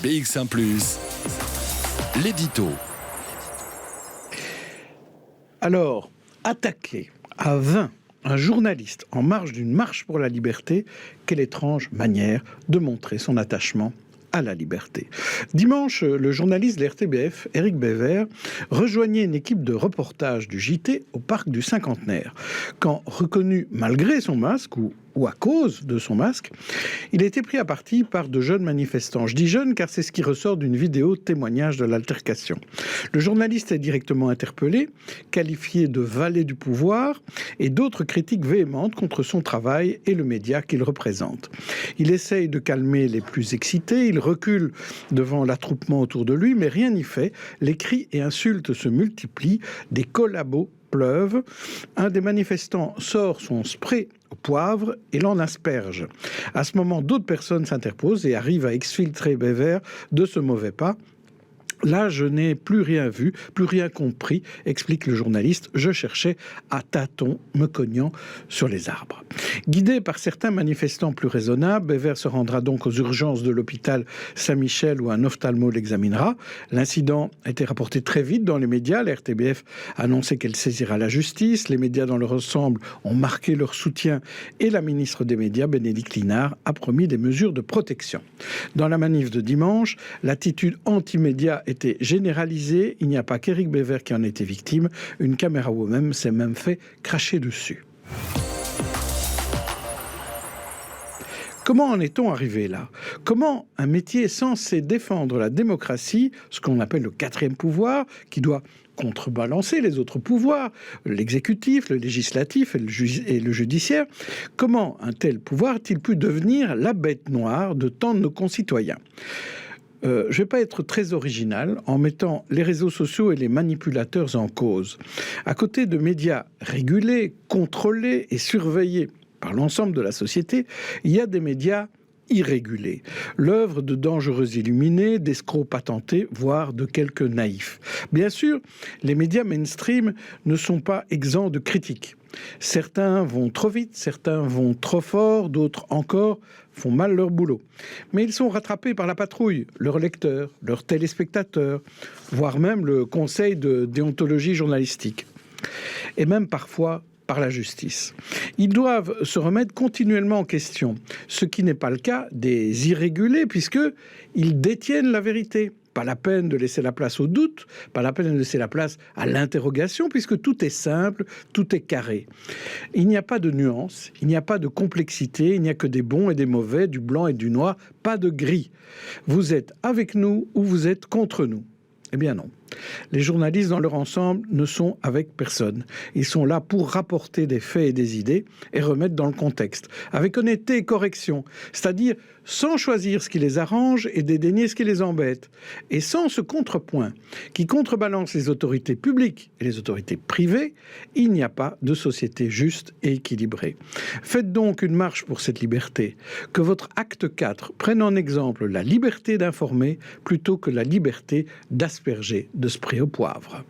BX1 ⁇ l'édito. Alors, attaquer à 20 un journaliste en marge d'une marche pour la liberté, quelle étrange manière de montrer son attachement à la liberté. Dimanche, le journaliste de l'RTBF, Éric Bévert, rejoignait une équipe de reportage du JT au parc du Cinquantenaire. Quand reconnu malgré son masque ou à cause de son masque, il a été pris à partie par de jeunes manifestants. Je dis jeunes car c'est ce qui ressort d'une vidéo témoignage de l'altercation. Le journaliste est directement interpellé, qualifié de valet du pouvoir et d'autres critiques véhémentes contre son travail et le média qu'il représente. Il essaye de calmer les plus excités, il recule devant l'attroupement autour de lui, mais rien n'y fait. Les cris et insultes se multiplient, des collabos pleuvent. Un des manifestants sort son spray au poivre et l'en asperge. À ce moment, d'autres personnes s'interposent et arrivent à exfiltrer Bévert de ce mauvais pas. Là, je n'ai plus rien vu, plus rien compris, explique le journaliste. Je cherchais à tâtons, me cognant sur les arbres. Guidé par certains manifestants plus raisonnables, Bévert se rendra donc aux urgences de l'hôpital Saint-Michel où un ophtalmo l'examinera. L'incident a été rapporté très vite dans les médias. La RTBF a annoncé qu'elle saisira la justice. Les médias dans leur ensemble ont marqué leur soutien et la ministre des Médias, Bénédicte Linard, a promis des mesures de protection. Dans la manif de dimanche, l'attitude anti-média était généralisée. Il n'y a pas qu'Éric Bévert qui en était victime. Une caméra woman s'est même fait cracher dessus. Comment en est-on arrivé là? Comment un métier censé défendre la démocratie, ce qu'on appelle le quatrième pouvoir, qui doit contrebalancer les autres pouvoirs, l'exécutif, le législatif et le judiciaire, comment un tel pouvoir a-t-il pu devenir la bête noire de tant de nos concitoyens? Je ne vais pas être très original en mettant les réseaux sociaux et les manipulateurs en cause. À côté de médias régulés, contrôlés et surveillés par l'ensemble de la société, il y a des médias irrégulés, l'œuvre de dangereux illuminés, d'escrocs patentés, voire de quelques naïfs. Bien sûr, les médias mainstream ne sont pas exempts de critiques. Certains vont trop vite, certains vont trop fort, d'autres encore font mal leur boulot. Mais ils sont rattrapés par la patrouille, leurs lecteurs, leurs téléspectateurs, voire même le conseil de déontologie journalistique. Et même parfois par la justice. Ils doivent se remettre continuellement en question, ce qui n'est pas le cas des irrégulés, puisqu'ils détiennent la vérité. Pas la peine de laisser la place au doute, pas la peine de laisser la place à l'interrogation, puisque tout est simple, tout est carré. Il n'y a pas de nuance, il n'y a pas de complexité, il n'y a que des bons et des mauvais, du blanc et du noir, pas de gris. Vous êtes avec nous ou vous êtes contre nous. Eh bien non. Les journalistes dans leur ensemble ne sont avec personne. Ils sont là pour rapporter des faits et des idées et remettre dans le contexte, avec honnêteté et correction, c'est-à-dire sans choisir ce qui les arrange et dédaigner ce qui les embête, et sans ce contrepoint qui contrebalance les autorités publiques et les autorités privées, il n'y a pas de société juste et équilibrée. Faites donc une marche pour cette liberté, que votre acte 4 prenne en exemple la liberté d'informer plutôt que la liberté d'asperger de spray au poivre.